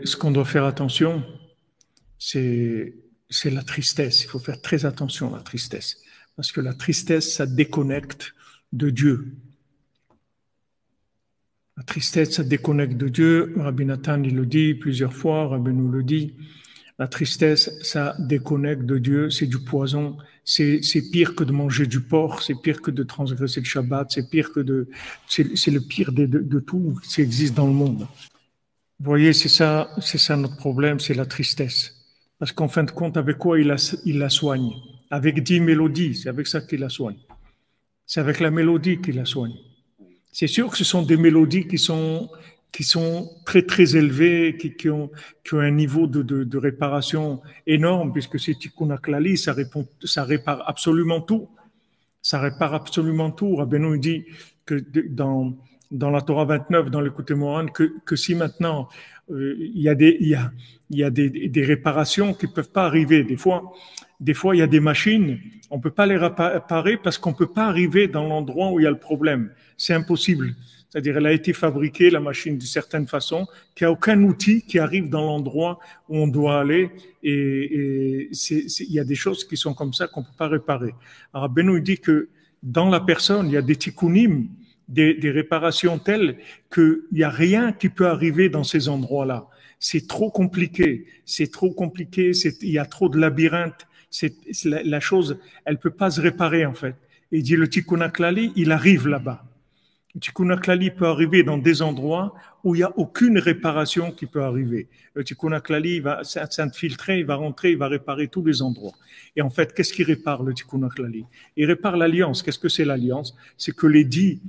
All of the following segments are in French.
ce qu'on doit faire attention, c'est la tristesse. Il faut faire très attention à la tristesse. Parce que la tristesse, ça déconnecte de Dieu. La tristesse, ça déconnecte de Dieu. Rabbi Nathan, il le dit plusieurs fois, Rabbi nous le dit. La tristesse, ça déconnecte de Dieu, c'est du poison. C'est pire que de manger du porc, c'est pire que de transgresser le Shabbat, c'est pire que c'est le pire de tout qui existe dans le monde. Vous voyez, c'est ça notre problème, c'est la tristesse. Parce qu'en fin de compte, avec quoi il la soigne? Avec 10 mélodies, c'est avec ça qu'il la soigne. C'est avec la mélodie qu'il la soigne. C'est sûr que ce sont des mélodies qui sont très très élevées, qui ont un niveau de réparation énorme, puisque c'est Tikkun HaKlali, ça répare absolument tout. Ça répare absolument tout. Rabbeinu dit que dans la Torah 29, dans l'écoute Moran, que si maintenant il y a des réparations qui peuvent pas arriver. Des fois, il y a des machines, on peut pas les réparer parce qu'on peut pas arriver dans l'endroit où il y a le problème. C'est impossible. C'est-à-dire, elle a été fabriquée, la machine, d'une certaine façon, qu'il n'y a aucun outil qui arrive dans l'endroit où on doit aller. Et il y a des choses qui sont comme ça qu'on ne peut pas réparer. Alors, Benoît dit que dans la personne, il y a des tikkunim, des réparations telles qu'il n'y a rien qui peut arriver dans ces endroits-là. C'est trop compliqué. Il y a trop de labyrinthes. La chose, elle peut pas se réparer, en fait. Et il dit, le Tikkun HaKlali, il arrive là-bas. Le Tikkun HaKlali peut arriver dans des endroits où il n'y a aucune réparation qui peut arriver. Le Tikkun HaKlali, il va s'infiltrer, il va rentrer, il va réparer tous les endroits. Et en fait, qu'est-ce qu'il répare, le Tikkun HaKlali? Il répare l'alliance. Qu'est-ce que c'est l'alliance? C'est que les dix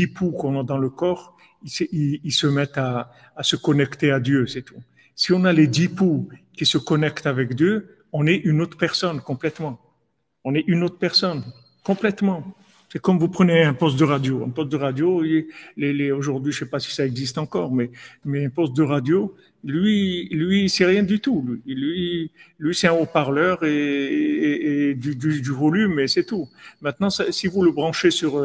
poux qu'on a dans le corps, ils se mettent à se connecter à Dieu, c'est tout. Si on a les 10 poux qui se connectent avec Dieu, on est une autre personne complètement. On est une autre personne complètement. C'est comme vous prenez un poste de radio. Un poste de radio, aujourd'hui, je ne sais pas si ça existe encore, mais un poste de radio, lui, c'est rien du tout. Lui, c'est un haut-parleur et du volume, et c'est tout. Maintenant, si vous le branchez sur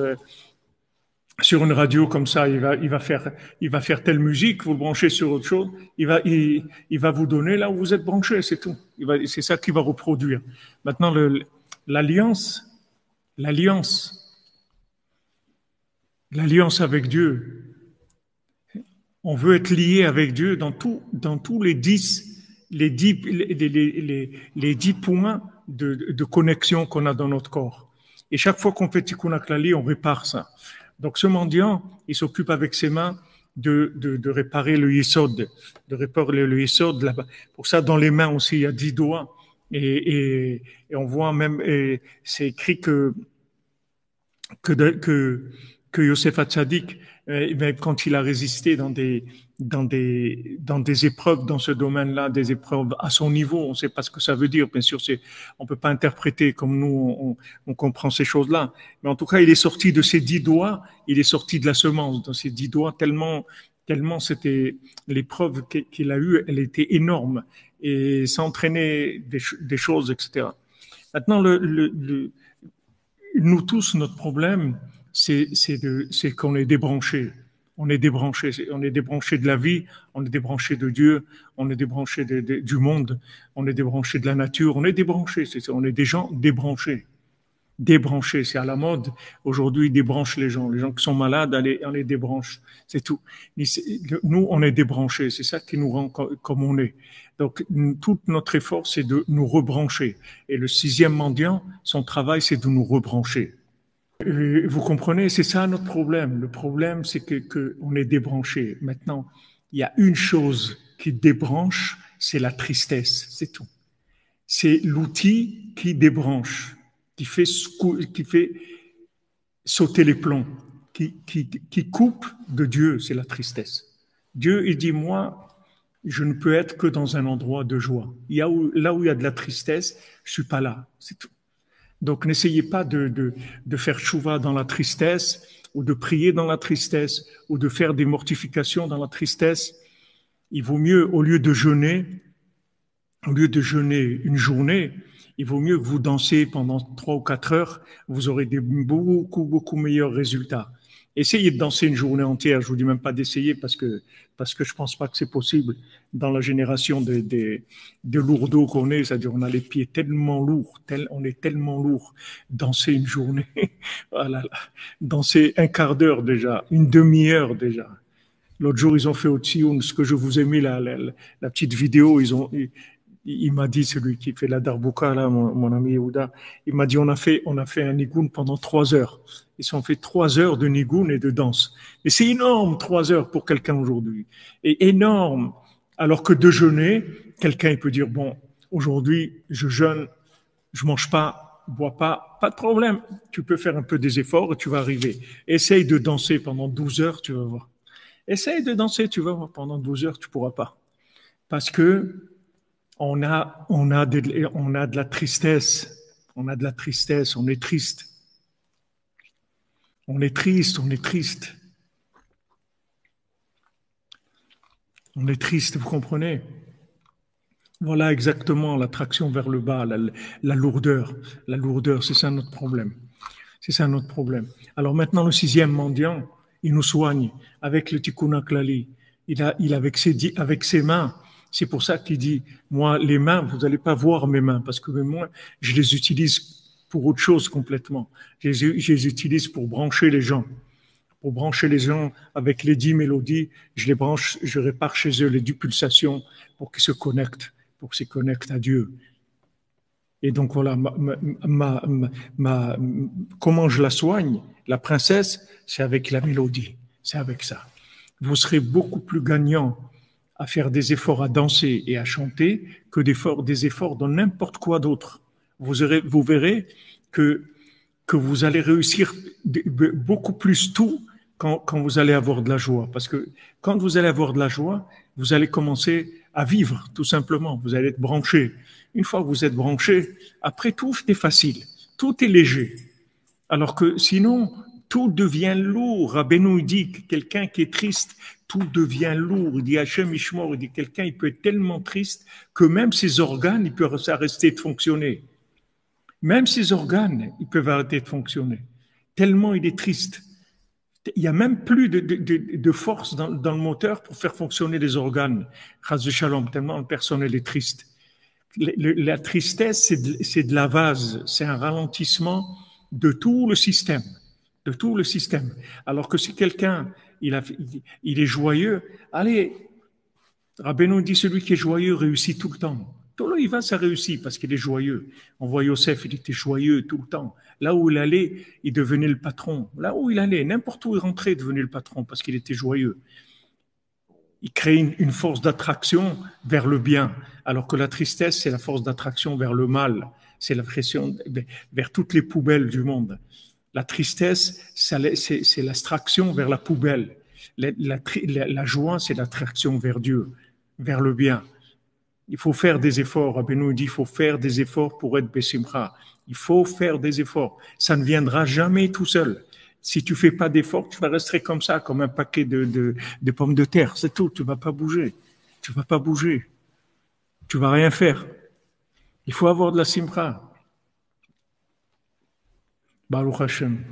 une radio comme ça, il va faire telle musique, vous le branchez sur autre chose, il va vous donner là où vous êtes branché, c'est tout. C'est ça qu'il va reproduire. Maintenant, l'alliance avec Dieu. On veut être lié avec Dieu dans tous les 10 points de connexion qu'on a dans notre corps. Et chaque fois qu'on fait Tikkun HaKlali, on répare ça. Donc ce mendiant, il s'occupe avec ses mains de réparer le yesod, de réparer le yesod. Pour ça, dans les mains aussi, il y a 10 doigts. Et on voit même, c'est écrit que Yosef Hatzadik, quand il a résisté dans des épreuves dans ce domaine-là, des épreuves à son niveau, on ne sait pas ce que ça veut dire, bien sûr, on peut pas interpréter comme nous, on comprend ces choses-là. Mais en tout cas, il est sorti de ses 10 doigts, il est sorti de la semence, dans ses 10 doigts, tellement c'était, l'épreuve qu'il a eue, elle était énorme, et ça entraînait des choses, etc. Maintenant, nous tous, notre problème, c'est qu'on est débranché. On est débranché de la vie, on est débranché de Dieu, on est débranché du monde, on est débranché de la nature, on est débranché, on est des gens débranchés. Débranchés, c'est à la mode. Aujourd'hui, ils débranchent les gens. Les gens qui sont malades, on les débranche. C'est tout. Nous, on est débranchés. C'est ça qui nous rend comme on est. Donc, tout notre effort, c'est de nous rebrancher. Et le 6e mendiant, son travail, c'est de nous rebrancher. Vous comprenez, c'est ça notre problème. Le problème, c'est que on est débranché. Maintenant, il y a une chose qui débranche, c'est la tristesse, c'est tout. C'est l'outil qui débranche, qui fait sauter les plombs, qui coupe de Dieu, c'est la tristesse. Dieu, il dit, moi, je ne peux être que dans un endroit de joie. Là où il y a de la tristesse, je suis pas là, c'est tout. Donc, n'essayez pas de faire tchouva dans la tristesse, ou de prier dans la tristesse, ou de faire des mortifications dans la tristesse. Il vaut mieux, au lieu de jeûner une journée, il vaut mieux que vous dansez pendant 3 ou 4 heures, vous aurez beaucoup meilleurs résultats. Essayez de danser une journée entière. Je vous dis même pas d'essayer parce que je pense pas que c'est possible dans la génération de lourdeaux qu'on est. C'est-à-dire, on a les pieds tellement lourds, on est tellement lourd. Danser une journée, voilà, danser un quart d'heure déjà, une demi-heure déjà. L'autre jour, ils ont fait au Tsioun, ce que je vous ai mis, la petite vidéo, il m'a dit, celui qui fait la darbouka, là, mon ami Yehuda, il m'a dit, on a fait un nigoun pendant 3 heures. Ils ont fait 3 heures de nigoun et de danse. Et c'est énorme, 3 heures pour quelqu'un aujourd'hui. Et énorme. Alors que de jeûner, quelqu'un, il peut dire, bon, aujourd'hui, je jeûne, je mange pas, bois pas de problème. Tu peux faire un peu des efforts et tu vas arriver. Essaye de danser pendant 12 heures, tu vas voir. Essaye de danser, tu vas voir, pendant 12 heures, tu pourras pas. Parce que on a de la tristesse. On a de la tristesse, on est triste. On est triste, on est triste. On est triste, vous comprenez? Voilà exactement l'attraction vers le bas, la lourdeur. La lourdeur, c'est ça notre problème. C'est ça notre problème. Alors maintenant, le sixième mendiant, il nous soigne avec le tikkun klali. Il avec ses mains. C'est pour ça qu'il dit, moi, les mains, vous n'allez pas voir mes mains, parce que moi, je les utilise pour autre chose complètement. Je les utilise pour brancher les gens. Pour brancher les gens avec les 10 mélodies, je les branche, je répare chez eux les 10 pulsations pour qu'ils se connectent, pour qu'ils se connectent à Dieu. Et donc voilà, comment je la soigne, la princesse, c'est avec la mélodie, c'est avec ça. Vous serez beaucoup plus gagnant à faire des efforts à danser et à chanter que des efforts dans n'importe quoi d'autre. Vous verrez que, que vous allez réussir beaucoup plus tout quand vous allez avoir de la joie. Parce que quand vous allez avoir de la joie, vous allez commencer à vivre, tout simplement. Vous allez être branché. Une fois que vous êtes branché, après tout est facile, tout est léger. Alors que sinon, tout devient lourd. Rabbeinu dit que quelqu'un qui est triste, tout devient lourd. Il dit Hachem Ishmor, il dit quelqu'un, il peut être tellement triste que même ses organes, ils peuvent arrêter de fonctionner. Même ses organes, ils peuvent arrêter de fonctionner. Tellement il est triste. Il n'y a même plus de force dans le moteur pour faire fonctionner les organes. Chas de Shalom, tellement la personne elle est triste. La tristesse, c'est de la vase, c'est un ralentissement de tout le système, de tout le système. Alors que si quelqu'un, il est joyeux, allez, Rabbeinu dit celui qui est joyeux réussit tout le temps. Tout le il va, ça réussit parce qu'il est joyeux. On voit Yosef, il était joyeux tout le temps. Là où il allait, il devenait le patron. Là où il allait, n'importe où il rentrait, il devenait le patron parce qu'il était joyeux. Il crée une force d'attraction vers le bien, alors que la tristesse, c'est la force d'attraction vers le mal. C'est la pression vers toutes les poubelles du monde. La tristesse, c'est l'attraction vers la poubelle. La joie, c'est l'attraction vers Dieu, vers le bien. Il faut faire des efforts. Rabbeinu dit, il faut faire des efforts pour être Bessimcha. Il faut faire des efforts. Ça ne viendra jamais tout seul. Si tu fais pas d'efforts, tu vas rester comme ça, comme un paquet de pommes de terre. C'est tout. Tu vas pas bouger. Tu vas pas bouger. Tu vas rien faire. Il faut avoir de la simcha. Baruch Hashem.